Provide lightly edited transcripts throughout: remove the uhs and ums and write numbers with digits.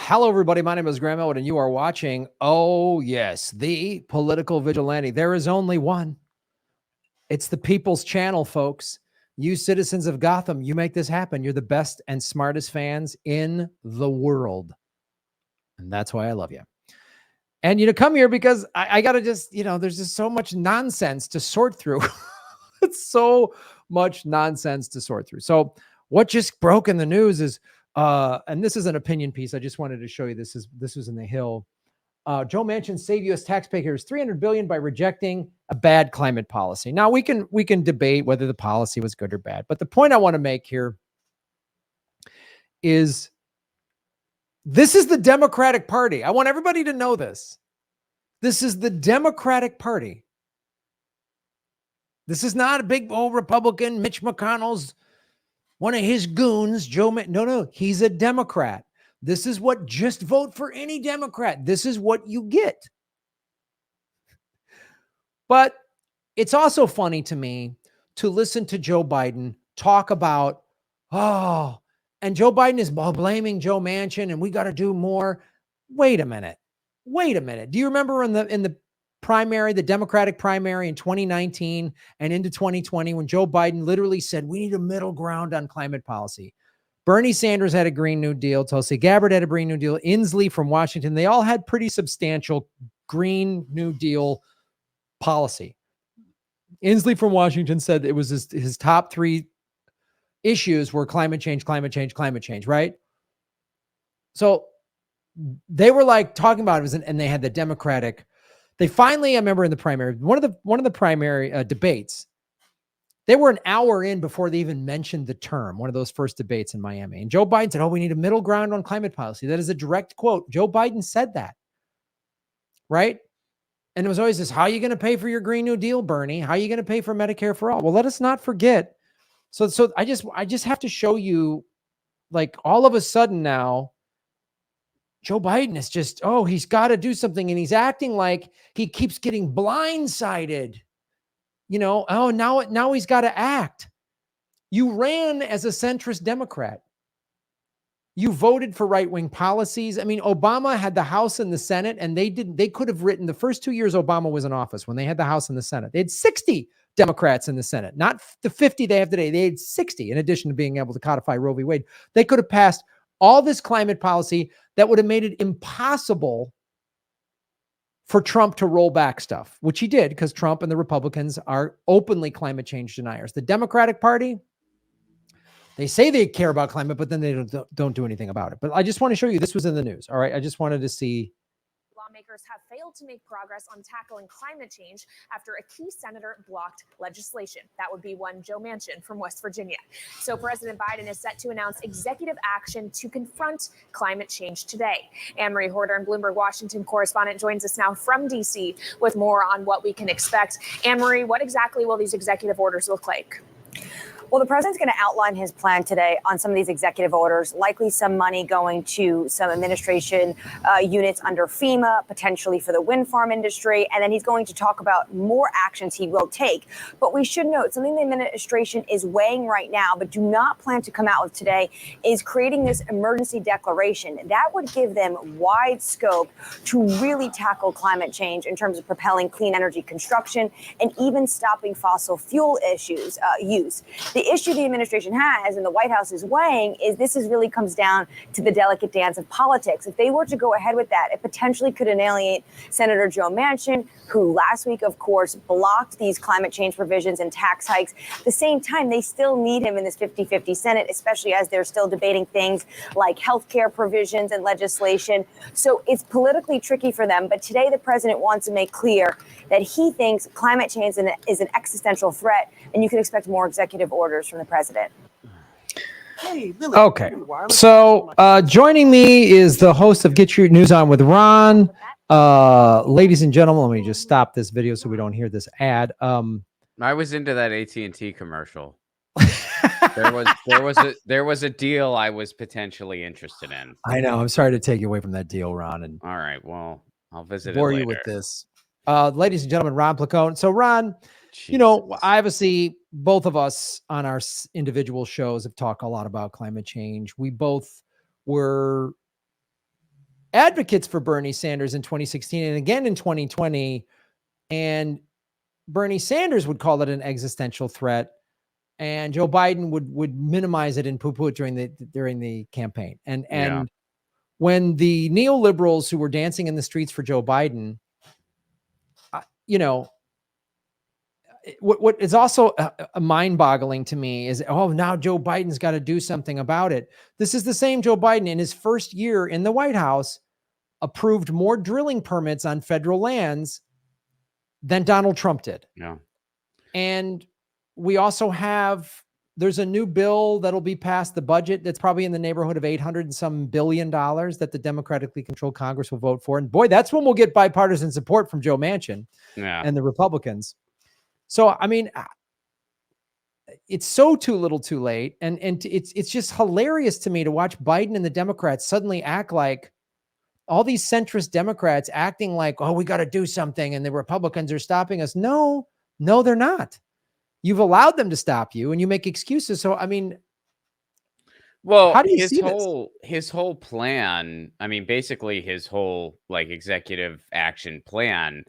Hello, everybody. My name is Graham Elwood, and you are watching, oh, yes, the Political Vigilante. There is only one. It's the People's Channel, folks. You citizens of Gotham, you make this happen. You're the best and smartest fans in the world. And that's why I love you. And, come here because I got to just, there's just so much nonsense to sort through. It's so much nonsense to sort through. So what just broke in the news is, and this is an opinion piece. I just wanted to show you this was in the Hill. Joe Manchin saved U.S. taxpayers $300 billion by rejecting a bad climate policy. Now we can debate whether the policy was good or bad, but the point I want to make here is this is the Democratic Party. I want everybody to know this. This is the Democratic Party. This is not a big old Republican. Mitch McConnell's one of his goons. No, he's a Democrat. This is what just vote for any Democrat. This is what you get. But it's also funny to me to listen to Joe Biden talk about, and Joe Biden is blaming Joe Manchin and we got to do more. Wait a minute. Do you remember in the primary, the Democratic primary in 2019 and into 2020, when Joe Biden literally said, we need a middle ground on climate policy? Bernie Sanders had a Green New Deal. Tulsi Gabbard had a Green New Deal. Inslee from Washington, they all had pretty substantial Green New Deal policy. Inslee from Washington said it was his top three issues were climate change, right? So they were like talking about it, and they had the Democratic. They finally, I remember in the primary, one of the primary debates, they were an hour in before they even mentioned the term, one of those first debates in Miami. And Joe Biden said, we need a middle ground on climate policy. That is a direct quote. Joe Biden said that, right? And it was always this, how are you going to pay for your Green New Deal, Bernie? How are you going to pay for Medicare for all? Well, let us not forget. So I just have to show you, like, all of a sudden now, Joe Biden is just, he's got to do something. And he's acting like he keeps getting blindsided. Now he's got to act. You ran as a centrist Democrat. You voted for right-wing policies. I mean, Obama had the House and the Senate, and they could have written the first 2 years Obama was in office when they had the House and the Senate. They had 60 Democrats in the Senate, not the 50 they have today. They had 60, in addition to being able to codify Roe v. Wade. They could have passed all this climate policy that would have made it impossible for Trump to roll back stuff, which he did, because Trump and the Republicans are openly climate change deniers. The Democratic Party, they say they care about climate, but then they don't do anything about it. But I just want to show you, this was in the news. All right. I just wanted to see. Lawmakers have failed to make progress on tackling climate change after a key senator blocked legislation. That would be one Joe Manchin from West Virginia. So President Biden is set to announce executive action to confront climate change today. Anne-Marie Horder, Bloomberg Washington correspondent, joins us now from D.C. with more on what we can expect. Anne-Marie, what exactly will these executive orders look like? Well, the president's going to outline his plan today on some of these executive orders, likely some money going to some administration units under FEMA, potentially for the wind farm industry. And then he's going to talk about more actions he will take. But we should note something the administration is weighing right now, but do not plan to come out with today, is creating this emergency declaration. That would give them wide scope to really tackle climate change in terms of propelling clean energy construction and even stopping fossil fuel use. The issue the administration has and the White House is weighing is this really comes down to the delicate dance of politics. If they were to go ahead with that, it potentially could alienate Senator Joe Manchin, who last week, of course, blocked these climate change provisions and tax hikes. At the same time, they still need him in this 50-50 Senate, especially as they're still debating things like health care provisions and legislation. So it's politically tricky for them. But today, the president wants to make clear that he thinks climate change is an existential threat, and you can expect more executive orders from the president. Okay. So joining me is the host of Get Your News On with Ron. Ladies and gentlemen, let me just stop this video so we don't hear this ad. I was into that AT&T commercial. there was a deal I was potentially interested in. I know. I'm sorry to take you away from that deal, Ron. And all right, well, I'll visit bore it later. You with this. Ladies and gentlemen, Ron Placone. So Ron, Jesus. Obviously both of us on our individual shows have talked a lot about climate change. We both were advocates for Bernie Sanders in 2016 and again in 2020. And Bernie Sanders would call it an existential threat, and Joe Biden would minimize it and poo-poo it during the campaign. And when the neoliberals who were dancing in the streets for Joe Biden, what is also mind-boggling to me is, now Joe Biden's got to do something about it. This is the same Joe Biden in his first year in the White House approved more drilling permits on federal lands than Donald Trump did. Yeah. And we also there's a new bill that'll be passed, the budget that's probably in the neighborhood of $800 and some billion that the democratically controlled Congress will vote for. And boy, that's when we'll get bipartisan support from Joe Manchin and the Republicans. So, I mean, it's so too little too late. And it's just hilarious to me to watch Biden and the Democrats suddenly act like all these centrist Democrats acting like, we got to do something and the Republicans are stopping us. No, they're not. You've allowed them to stop you and you make excuses. So, I mean, well, how do you see his whole plan, I mean, basically his whole like executive action plan,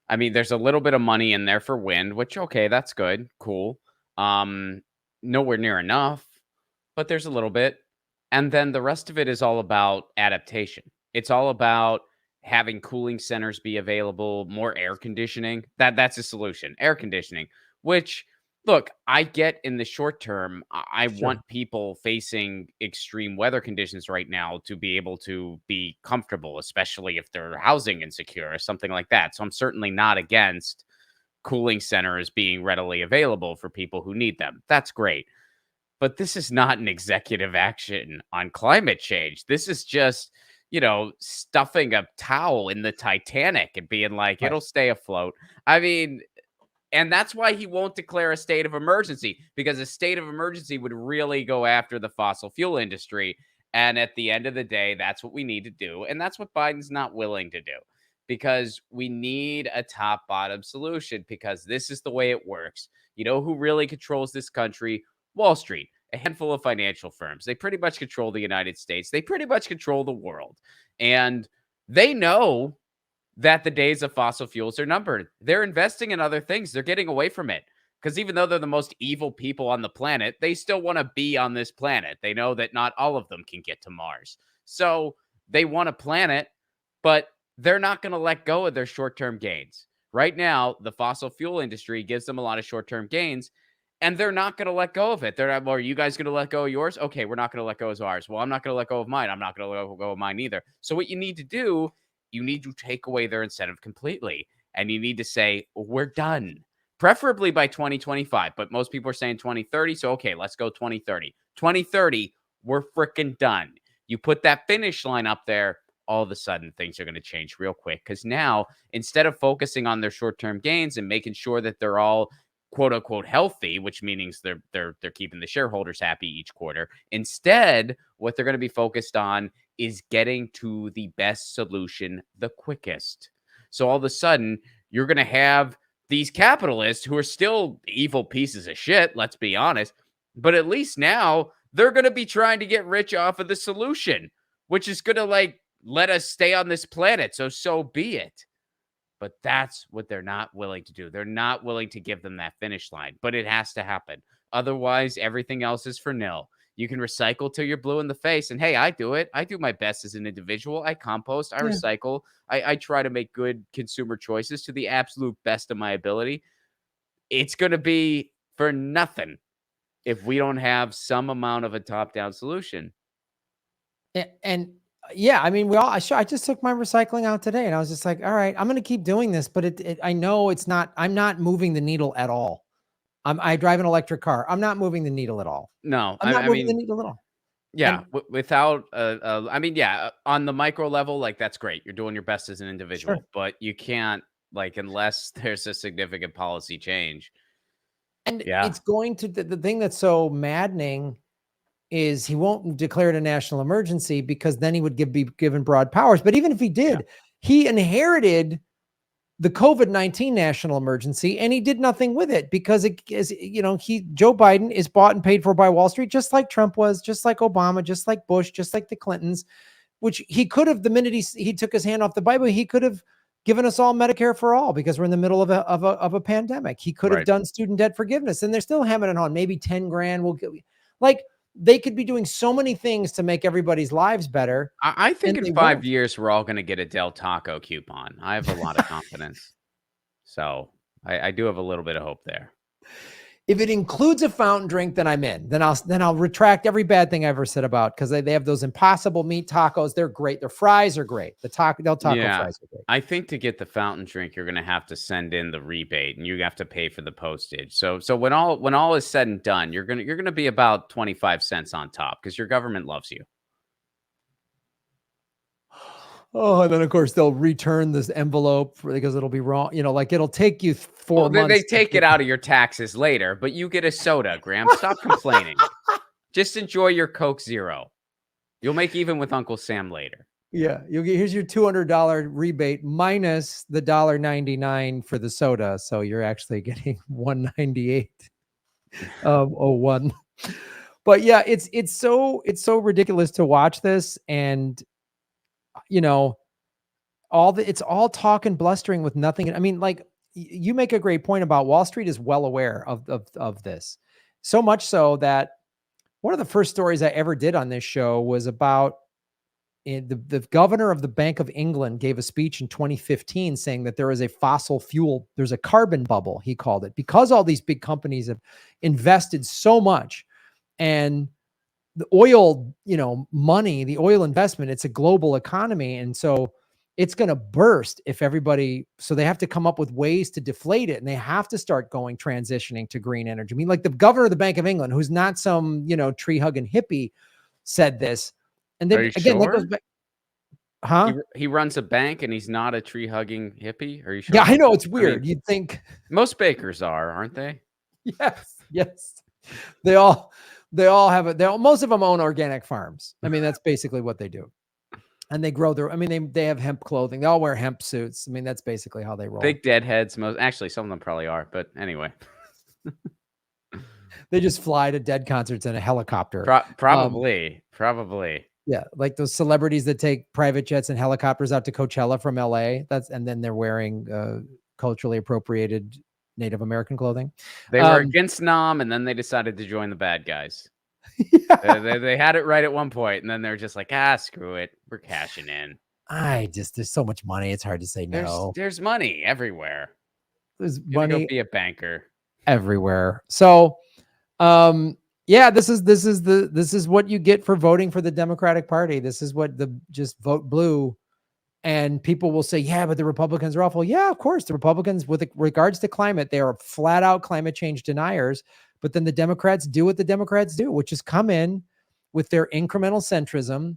I mean, there's a little bit of money in there for wind, which, okay, that's good. Cool. Nowhere near enough, but there's a little bit. And then the rest of it is all about adaptation. It's all about having cooling centers be available, more air conditioning. That's a solution. Air conditioning, which, look, I get in the short term. I want people facing extreme weather conditions right now to be able to be comfortable, especially if they're housing insecure or something like that. So I'm certainly not against cooling centers being readily available for people who need them. That's great. But this is not an executive action on climate change. This is just, stuffing a towel in the Titanic and being like, it'll stay afloat. I mean, and that's why he won't declare a state of emergency, because a state of emergency would really go after the fossil fuel industry. And at the end of the day, that's what we need to do. And that's what Biden's not willing to do, because we need a top-bottom solution, because this is the way it works. You know who really controls this country? Wall Street. A handful of financial firms. They pretty much control the United States. They pretty much control the world. And they know that the days of fossil fuels are numbered. They're investing in other things. They're getting away from it. Because even though they're the most evil people on the planet, they still want to be on this planet. They know that not all of them can get to Mars. So they want a planet, but they're not going to let go of their short-term gains. Right now, the fossil fuel industry gives them a lot of short-term gains, and they're not going to let go of it. They're not, well, are you guys going to let go of yours? Okay, we're not going to let go of ours. Well, I'm not going to let go of mine. I'm not going to let go of mine either. So what you need to do, you need to take away their incentive completely. And you need to say, we're done. Preferably by 2025. But most people are saying 2030. So, okay, let's go 2030. 2030, we're freaking done. You put that finish line up there, all of a sudden things are going to change real quick. Because now, instead of focusing on their short-term gains and making sure that they're all quote unquote healthy, which means they're keeping the shareholders happy each quarter. Instead, what they're going to be focused on is getting to the best solution the quickest. So all of a sudden, you're going to have these capitalists who are still evil pieces of shit, let's be honest, but at least now they're going to be trying to get rich off of the solution, which is going to let us stay on this planet. So be it. But that's what they're not willing to do. They're not willing to give them that finish line, but it has to happen. Otherwise, everything else is for nil. You can recycle till you're blue in the face. And hey, I do it. I do my best as an individual. I compost, I recycle. I try to make good consumer choices to the absolute best of my ability. It's going to be for nothing if we don't have some amount of a top-down solution. And yeah, I mean, I just took my recycling out today and I was just like, all right, I'm going to keep doing this, but I know I'm not moving the needle at all. I drive an electric car. I'm not moving the needle at all. No, I'm not moving the needle at all. Yeah. Without, on the micro level, that's great. You're doing your best as an individual, but you can't unless there's a significant policy change. And it's going to, the thing that's so maddening is he won't declare it a national emergency because then he would be given broad powers. But even if he did, he inherited the COVID-19 national emergency and he did nothing with it because Joe Biden is bought and paid for by Wall Street, just like Trump was, just like Obama, just like Bush, just like the Clintons. which he could have, the minute he took his hand off the Bible, he could have given us all Medicare for all because we're in the middle of a pandemic. He could have done student debt forgiveness, and they're still hammering it on. Maybe 10 grand will get, like, they could be doing so many things to make everybody's lives better. I think in 5 years, we're all going to get a Del Taco coupon. I have a lot of confidence. So I do have a little bit of hope there. If it includes a fountain drink, then I'm in. Then I'll retract every bad thing I ever said about, because they have those Impossible Meat tacos. They're great. Their fries are great. The Del Taco fries are great. I think to get the fountain drink, you're going to have to send in the rebate, and you have to pay for the postage. So when all is said and done, you're gonna be about 25 cents on top because your government loves you. Oh, and then of course they'll return this envelope because it'll be wrong. Like it'll take you 4 months. They take it out of your taxes later, but you get a soda, Graham. Stop complaining. Just enjoy your Coke Zero. You'll make even with Uncle Sam later. Yeah, here's your $200 rebate minus the $1.99 for the soda, so you're actually getting $1.98. But yeah, it's so ridiculous to watch this, and it's all talk and blustering with nothing. I mean, like, you make a great point about Wall Street is well aware of this, so much so that one of the first stories I ever did on this show was about the governor of the Bank of England gave a speech in 2015 saying that there is a fossil fuel, there's a carbon bubble, he called it, because all these big companies have invested so much, and the oil, money, the oil investment, it's a global economy. And so it's going to burst if everybody, so they have to come up with ways to deflate it. And they have to start transitioning to green energy. I mean, like the governor of the Bank of England, who's not some, tree hugging hippie, said this. And then again, sure? that goes back. Huh? He runs a bank and he's not a tree hugging hippie. Are you sure? Yeah, I know, it's weird. I mean, you'd think most bakers are, aren't they? Yes. They all have most of them own organic farms. I mean, that's basically what they do. And they grow they have hemp clothing. They all wear hemp suits. I mean, that's basically how they roll. Big deadheads. Actually, some of them probably are, but anyway. They just fly to dead concerts in a helicopter. Probably. Yeah, like those celebrities that take private jets and helicopters out to Coachella from LA. And then they're wearing culturally appropriated Native American clothing. They were against Nam, and then they decided to join the bad guys. Yeah. They had it right at one point, and then they're just like, screw it, we're cashing in. There's so much money, it's hard to say no. There's money everywhere. There's money. Go be a banker everywhere. So, this is what you get for voting for the Democratic Party. This is what just vote blue. And people will say, yeah, but the Republicans are awful. Yeah, of course. The Republicans, with regards to climate, they are flat out climate change deniers. But then the Democrats do what the Democrats do, which is come in with their incremental centrism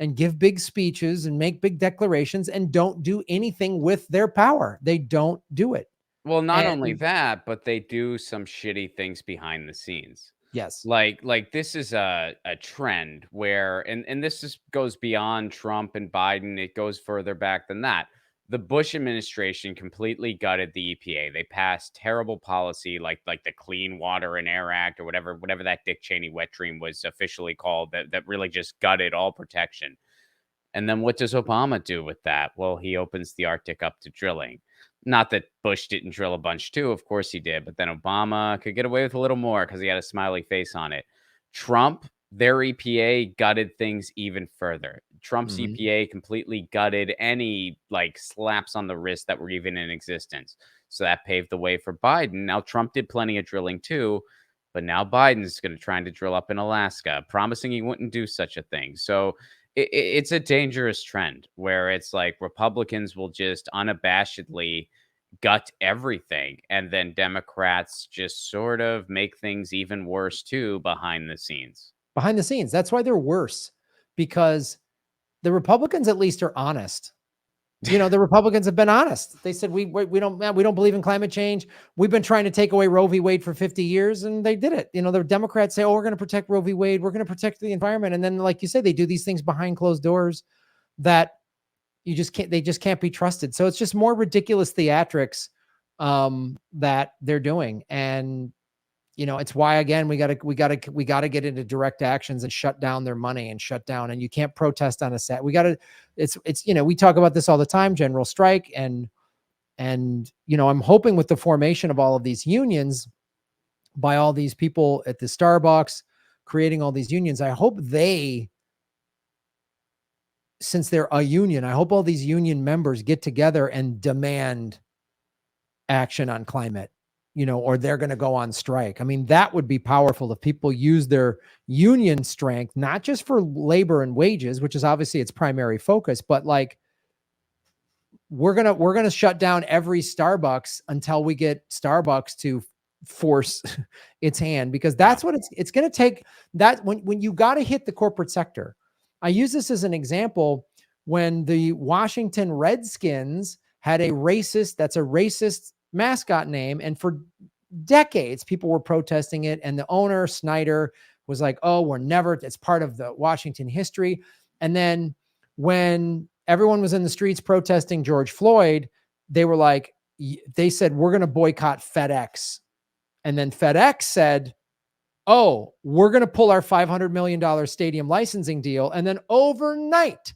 and give big speeches and make big declarations and don't do anything with their power. They don't do it. Well, not only that, but they do some shitty things behind the scenes. Yes. Like this is a trend where, and this goes beyond Trump and Biden. It goes further back than that. The Bush administration completely gutted the EPA. They passed terrible policy like the Clean Water and Air Act or whatever that Dick Cheney wet dream was officially called, that really just gutted all protection. And then what does Obama do with that? Well, he opens the Arctic up to drilling. Not that Bush didn't drill a bunch too. Of course he did. But then Obama could get away with a little more because he had a smiley face on it. Trump, their EPA gutted things even further. Trump's EPA completely gutted any slaps on the wrist that were even in existence. So that paved the way for Biden. Now, Trump did plenty of drilling too. But now Biden's going to try to drill up in Alaska, promising he wouldn't do such a thing. So it's a dangerous trend where it's like Republicans will just unabashedly gut everything, and then Democrats just sort of make things even worse too behind the scenes. That's why they're worse, because the Republicans at least are honest. The Republicans have been honest. They said, we don't believe in climate change. We've been trying to take away Roe v. Wade for 50 years, and they did it. The Democrats say, we're going to protect Roe v. Wade. We're going to protect the environment. And then, like you say, they do these things behind closed doors that they just can't be trusted. So it's just more ridiculous theatrics that they're doing. And, it's why, again, we got to get into direct actions and shut down their money and shut down. And you can't protest on a set. It's, we talk about this all the time, general strike. And, I'm hoping with the formation of all of these unions by all these people at the Starbucks creating all these unions, I hope since they're a union, I hope all these union members get together and demand action on climate, or they're going to go on strike. I mean, that would be powerful if people use their union strength, not just for labor and wages, which is obviously its primary focus, but like, we're going to shut down every Starbucks until we get Starbucks to force its hand, because that's what it's going to take. That when you got to hit the corporate sector. I use this as an example when the Washington Redskins had a racist mascot name. And for decades, people were protesting it. And the owner, Snyder, was like, oh, it's part of the Washington history. And then when everyone was in the streets protesting George Floyd, they said, we're going to boycott FedEx. And then FedEx said, oh, we're going to pull our $500 million stadium licensing deal. And then overnight,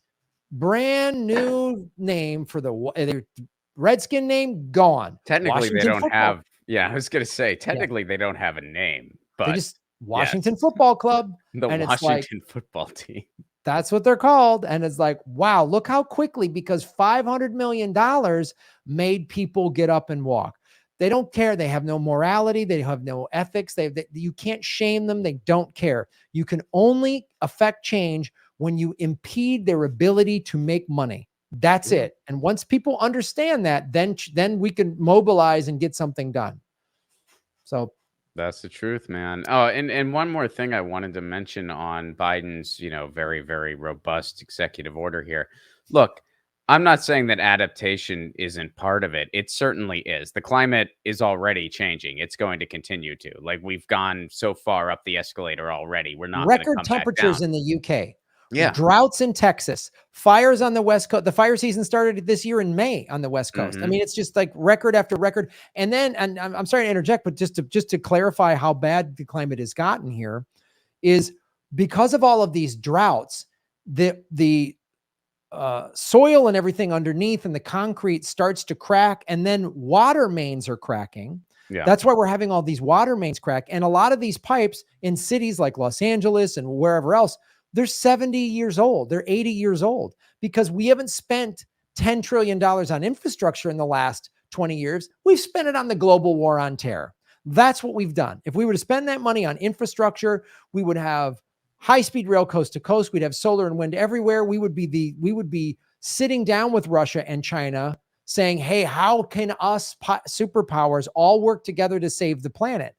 brand new name for the Redskin name gone. Technically, they don't have. Yeah, I was going to say, technically, they don't have a name, but they just Washington Football Club. The Washington football team. That's what they're called. And it's like, wow, look how quickly, because $500 million made people get up and walk. They don't care. They have no morality. They have no ethics. You can't shame them. They don't care. You can only affect change when you impede their ability to make money. That's it. And once people understand that, then we can mobilize and get something done. So that's the truth, man. Oh, and one more thing I wanted to mention on Biden's, very, very robust executive order here. Look, I'm not saying that adaptation isn't part of it. It certainly is. The climate is already changing. It's going to continue to. Like, we've gone so far up the escalator already. We're not record temperatures in the UK. Yeah. Droughts in Texas, fires on the West Coast. The fire season started this year in May on the West Coast. I mean, it's just like record after record. And then, and I'm sorry to interject, but just to clarify how bad the climate has gotten here, is because of all of these droughts, the soil and everything underneath and the concrete starts to crack, and then water mains are cracking. Yeah. That's why we're having all these water mains crack. And a lot of these pipes in cities like Los Angeles and wherever else, they're 70 years old. They're 80 years old, because we haven't spent $10 trillion on infrastructure in the last 20 years. We've spent it on the global war on terror. That's what we've done. If we were to spend that money on infrastructure, we would have high-speed rail coast to coast. We'd have solar and wind everywhere. We would be sitting down with Russia and China saying, hey, how can us superpowers all work together to save the planet?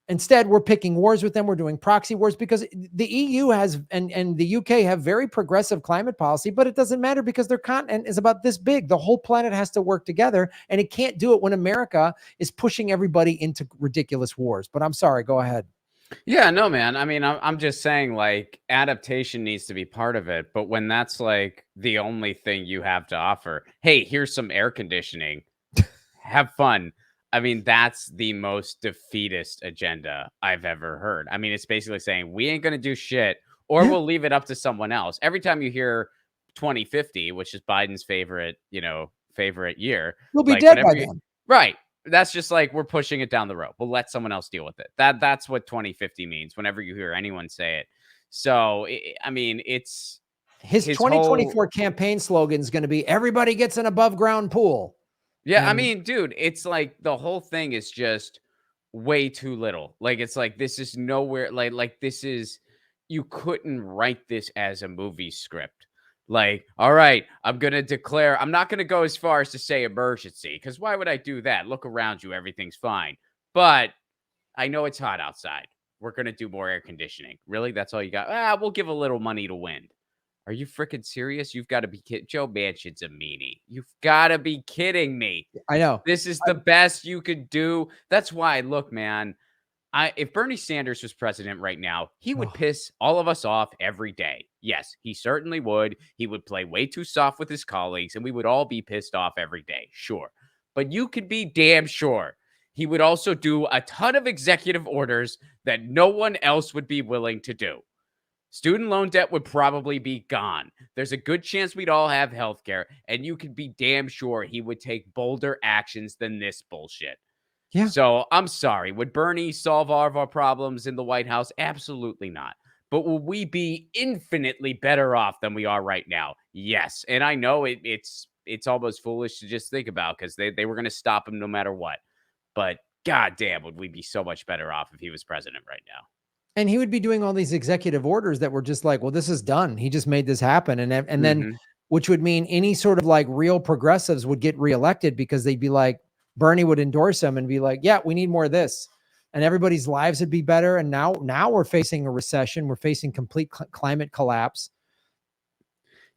Instead, we're picking wars with them. We're doing proxy wars because the EU has and the UK have very progressive climate policy, but it doesn't matter because their continent is about this big. The whole planet has to work together, and it can't do it when America is pushing everybody into ridiculous wars. But I'm sorry, go ahead. Yeah, no, man. I mean, I'm just saying, like, adaptation needs to be part of it. But when that's like the only thing you have to offer, hey, here's some air conditioning, have fun. I mean, that's the most defeatist agenda I've ever heard. I mean, it's basically saying we ain't going to do shit, or we'll leave it up to someone else. Every time you hear 2050, which is Biden's favorite year, you'll be dead by then. Right. That's just like, we're pushing it down the road. We'll let someone else deal with it. That's what 2050 means whenever you hear anyone say it. So, I mean, it's his 2024 campaign slogan is going to be everybody gets an above ground pool. Yeah, I mean, dude, it's like the whole thing is just way too little. Like, it's like, this is nowhere, like this is, you couldn't write this as a movie script. Like, all right, I'm going to declare, I'm not going to go as far as to say emergency, because why would I do that? Look around you, everything's fine. But I know it's hot outside. We're going to do more air conditioning. Really? That's all you got? We'll give a little money to wind. Are you freaking serious? You've got to be kidding. Joe Manchin's a meanie. You've got to be kidding me. I know. This is the best you could do. That's why, look, man, if Bernie Sanders was president right now, he would piss all of us off every day. Yes, he certainly would. He would play way too soft with his colleagues, and we would all be pissed off every day. Sure. But you could be damn sure he would also do a ton of executive orders that no one else would be willing to do. Student loan debt would probably be gone. There's a good chance we'd all have health care, and you could be damn sure he would take bolder actions than this bullshit. Yeah. So I'm sorry. Would Bernie solve all of our problems in the White House? Absolutely not. But will we be infinitely better off than we are right now? Yes. And I know it's almost foolish to just think about, because they were going to stop him no matter what. But goddamn, would we be so much better off if he was president right now? And he would be doing all these executive orders that were just like, well, this is done. He just made this happen. And then, which would mean any sort of like real progressives would get reelected, because they'd be like, Bernie would endorse him and be like, yeah, we need more of this. And everybody's lives would be better. And now we're facing a recession. We're facing complete climate collapse.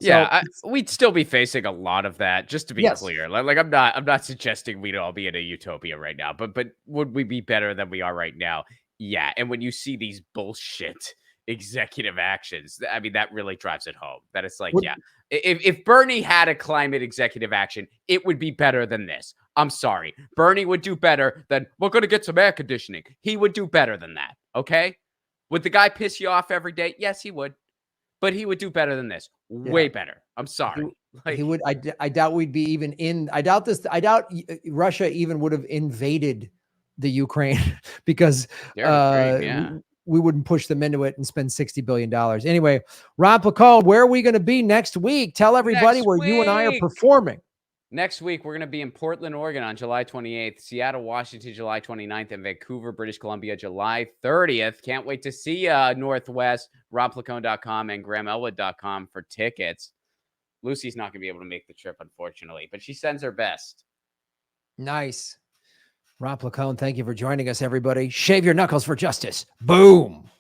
Yeah, we'd still be facing a lot of that, just to be clear. Like I'm not suggesting we'd all be in a utopia right now, but would we be better than we are right now? Yeah. And when you see these bullshit executive actions, I mean, that really drives it home. That it's like, yeah, if Bernie had a climate executive action, it would be better than this. I'm sorry. Bernie would do better than, we're going to get some air conditioning. He would do better than that. Okay. Would the guy piss you off every day? Yes, he would. But he would do better than this. Way better. I'm sorry. He would. I doubt we'd be even in. I doubt Russia even would have invaded the Ukraine because we wouldn't push them into it and spend $60 billion. Anyway, Ron Placone, where are we going to be next week? Tell everybody where you and I are performing. Next week, we're going to be in Portland, Oregon on July 28th, Seattle, Washington, July 29th, and Vancouver, British Columbia, July 30th. Can't wait to see you, Northwest, RonPlacone.com and GrahamElwood.com for tickets. Lucy's not going to be able to make the trip, unfortunately, but she sends her best. Nice. Ron Placone, thank you for joining us, everybody. Shave your knuckles for justice. Boom.